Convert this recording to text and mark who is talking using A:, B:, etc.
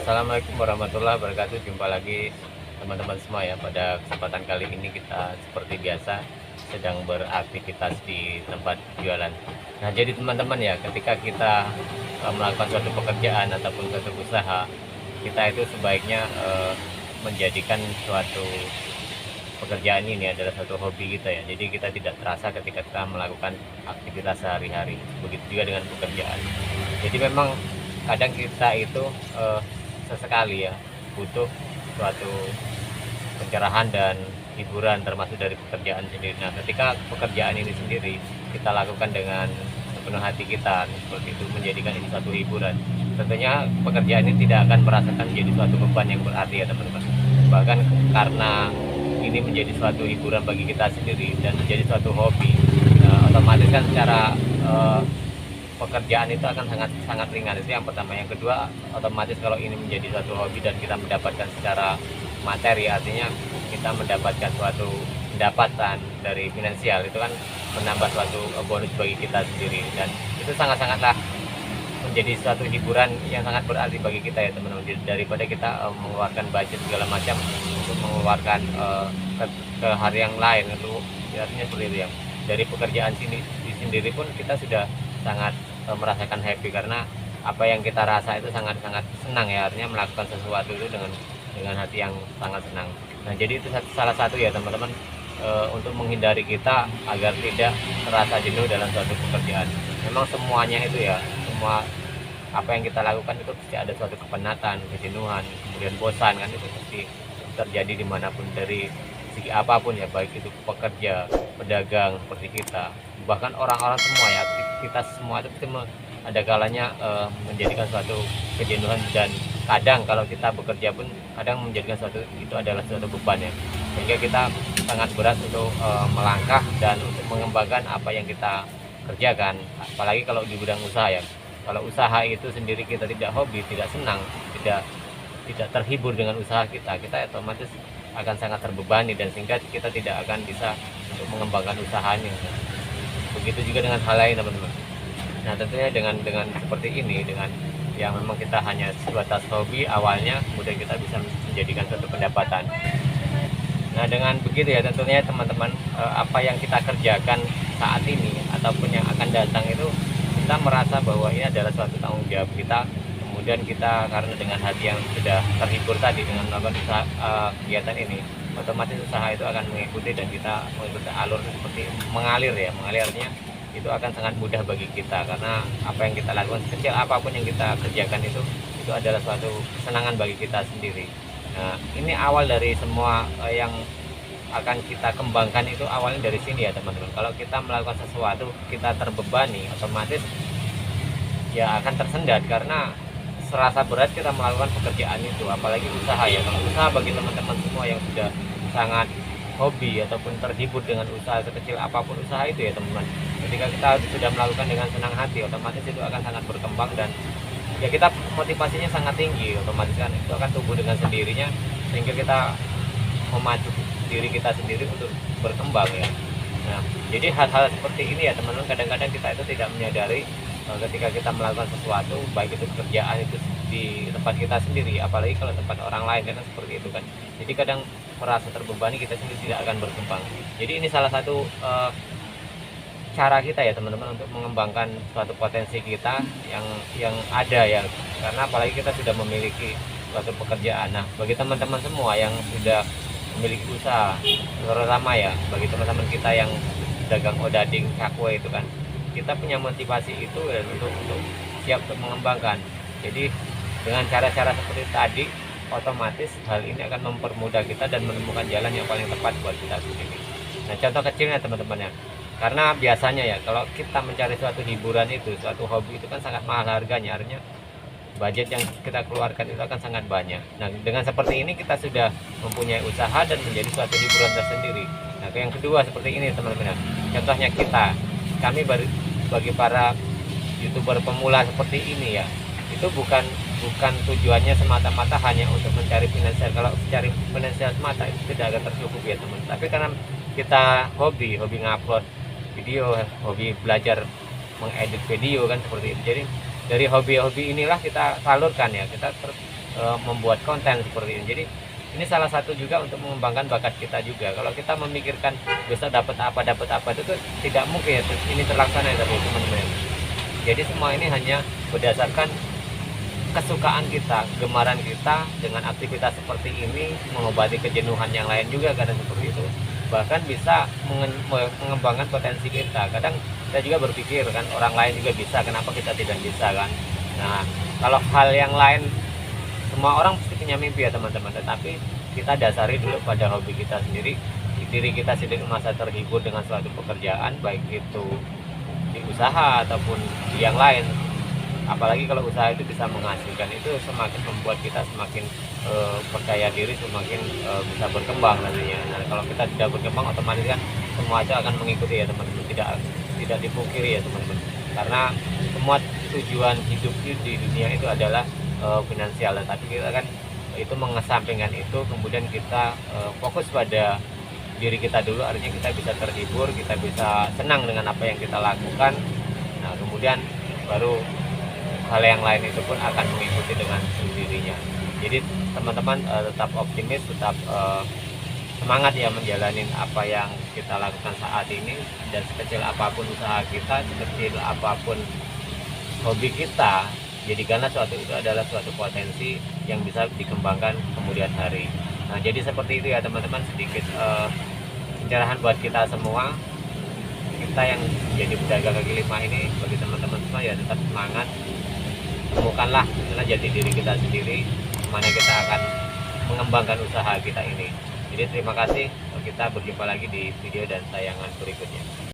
A: Assalamualaikum warahmatullahi wabarakatuh. Jumpa lagi teman-teman semua ya. Pada kesempatan kali ini kita seperti biasa sedang beraktivitas di tempat jualan. Nah, jadi teman-teman ya, ketika kita melakukan suatu pekerjaan ataupun suatu usaha, kita itu sebaiknya menjadikan suatu pekerjaan ini adalah suatu hobi kita ya. Jadi kita tidak terasa ketika kita melakukan aktivitas sehari-hari. Begitu juga dengan pekerjaan. Jadi memang kadang kita itu sesekali ya butuh suatu pencerahan dan hiburan termasuk dari pekerjaan sendiri. Nah, ketika pekerjaan ini sendiri kita lakukan dengan sepenuh hati kita seperti itu, menjadikan ini suatu hiburan, tentunya pekerjaan ini tidak akan merasakan menjadi suatu beban yang berarti ya teman-teman. Bahkan karena ini menjadi suatu hiburan bagi kita sendiri dan menjadi suatu hobi, otomatis kan secara pekerjaan itu akan sangat ringan. Itu yang pertama. Yang kedua, otomatis kalau ini menjadi suatu hobi dan kita mendapatkan secara materi, artinya kita mendapatkan suatu pendapatan dari finansial, itu kan menambah suatu bonus bagi kita sendiri, dan itu sangatlah menjadi suatu hiburan yang sangat berarti bagi kita ya teman-teman, daripada kita mengeluarkan budget segala macam untuk mengeluarkan ke hari yang lain. Itu artinya seperti itu ya. Dari pekerjaan sendiri pun kita sudah sangat merasakan happy, karena apa yang kita rasa itu sangat senang ya, artinya melakukan sesuatu itu dengan hati yang sangat senang. Nah, jadi itu salah satu ya teman-teman, untuk menghindari kita agar tidak terasa jenuh dalam suatu pekerjaan. Memang semuanya itu ya, semua apa yang kita lakukan itu pasti ada suatu kepenatan, kejenuhan, kemudian bosan, kan itu pasti terjadi dimanapun, dari segi apapun ya, baik itu pekerja, pedagang seperti kita, bahkan orang-orang semua ya, kita semua itu pasti ada kalanya menjadikan suatu kejenuhan, dan kadang kalau kita bekerja pun kadang menjadikan suatu itu adalah suatu beban ya, sehingga kita sangat berat untuk melangkah dan untuk mengembangkan apa yang kita kerjakan. Apalagi kalau di bidang usaha ya, kalau usaha itu sendiri kita tidak hobi, tidak senang, tidak terhibur dengan usaha kita otomatis akan sangat terbebani, dan sehingga kita tidak akan bisa untuk mengembangkan usahanya. Begitu juga dengan hal lain teman-teman. Nah, tentunya dengan seperti ini, dengan yang memang kita hanya sebatas hobi awalnya, kemudian kita bisa menjadikan suatu pendapatan. Nah, dengan begitu ya tentunya teman-teman, apa yang kita kerjakan saat ini ataupun yang akan datang itu kita merasa bahwa ini adalah suatu tanggung jawab kita. Kemudian kita karena dengan hati yang sudah terhibur tadi dengan melakukan usaha, kegiatan ini, otomatis usaha itu akan mengikuti dan kita mengikuti alur seperti mengalir ya. Mengalirnya itu akan sangat mudah bagi kita, karena apa yang kita lakukan, kecil apapun yang kita kerjakan itu adalah suatu kesenangan bagi kita sendiri. Nah, ini awal dari semua yang akan kita kembangkan, itu awalnya dari sini ya teman-teman. Kalau kita melakukan sesuatu kita terbebani, otomatis ya akan tersendat, karena serasa berat kita melakukan pekerjaan itu, apalagi usaha ya. Kalau usaha, bagi teman-teman semua yang sudah sangat hobi ataupun terhibur dengan usaha, sekecil apapun usaha itu ya teman-teman, ketika kita sudah melakukan dengan senang hati, otomatis itu akan sangat berkembang, dan ya kita motivasinya sangat tinggi, otomatis kan itu akan tumbuh dengan sendirinya, sehingga kita memacu diri kita sendiri untuk berkembang ya. Nah, jadi hal-hal seperti ini ya teman-teman, kadang-kadang kita itu tidak menyadari ketika kita melakukan sesuatu, baik itu pekerjaan itu di tempat kita sendiri, apalagi kalau tempat orang lain, karena seperti itu kan. Jadi kadang merasa terbebani, kita sendiri tidak akan berkembang. Jadi ini salah satu cara kita ya teman-teman untuk mengembangkan suatu potensi kita yang ada ya, karena apalagi kita sudah memiliki suatu pekerjaan. Nah, bagi teman-teman semua yang sudah memiliki usaha, terutama ya bagi teman-teman kita yang dagang odading, cakwe itu kan, kita punya motivasi itu dan untuk siap untuk mengembangkan. Jadi dengan cara-cara seperti tadi, otomatis hal ini akan mempermudah kita dan menemukan jalan yang paling tepat buat kita sendiri. Nah, contoh kecilnya teman-teman ya, karena biasanya ya kalau kita mencari suatu hiburan itu, suatu hobi itu kan sangat mahal harganya, artinya budget yang kita keluarkan itu akan sangat banyak. Nah, dengan seperti ini kita sudah mempunyai usaha dan menjadi suatu hiburan tersendiri. Nah, yang kedua seperti ini teman-teman, contohnya kami bagi para YouTuber pemula seperti ini ya, itu bukan tujuannya semata-mata hanya untuk mencari finansial. Kalau mencari finansial semata itu tidak akan tercukupi ya teman, tapi karena kita hobi ngupload video, hobi belajar mengedit video kan seperti itu. Jadi dari hobi-hobi inilah kita salurkan ya, kita membuat konten seperti ini. Jadi ini salah satu juga untuk mengembangkan bakat kita juga. Kalau kita memikirkan besok dapat apa itu tuh tidak mungkin ya, ini terlaksana ya teman-teman. Jadi semua ini hanya berdasarkan kesukaan kita, gemaran kita dengan aktivitas seperti ini, mengobati kejenuhan yang lain juga kadang seperti itu. Bahkan bisa mengembangkan potensi kita. Kadang kita juga berpikir kan, orang lain juga bisa, kenapa kita tidak bisa kan. Nah, kalau hal yang lain, semua orang pasti punya mimpi ya teman-teman, tetapi kita dasari dulu pada hobi kita sendiri. Diri kita sendiri masa terhibur dengan suatu pekerjaan, baik itu di usaha ataupun di yang lain. Apalagi kalau usaha itu bisa menghasilkan, itu semakin membuat kita semakin percaya diri, semakin bisa berkembang nantinya. Nah, kalau kita tidak berkembang, otomatis kan semua itu akan mengikuti ya teman-teman. Tidak dipungkiri ya teman-teman, karena semua tujuan hidup di dunia itu adalah finansial, tapi kita kan itu mengesampingkan itu, kemudian kita fokus pada diri kita dulu, artinya kita bisa terhibur, kita bisa senang dengan apa yang kita lakukan. Nah, kemudian baru hal yang lain itu pun akan mengikuti dengan sendirinya. Jadi teman-teman tetap optimis, tetap semangat ya menjalani apa yang kita lakukan saat ini. Dan sekecil apapun usaha kita, sekecil apapun hobi kita, jadikanlah suatu itu adalah suatu potensi yang bisa dikembangkan kemudian hari. Nah, jadi seperti itu ya teman-teman, sedikit pencerahan buat kita semua. Kita yang jadi pedagang kaki lima ini, bagi teman-teman semua ya tetap semangat, temukanlah jati diri kita sendiri, mana kita akan mengembangkan usaha kita ini. Jadi terima kasih, kita berjumpa lagi di video dan tayangan berikutnya.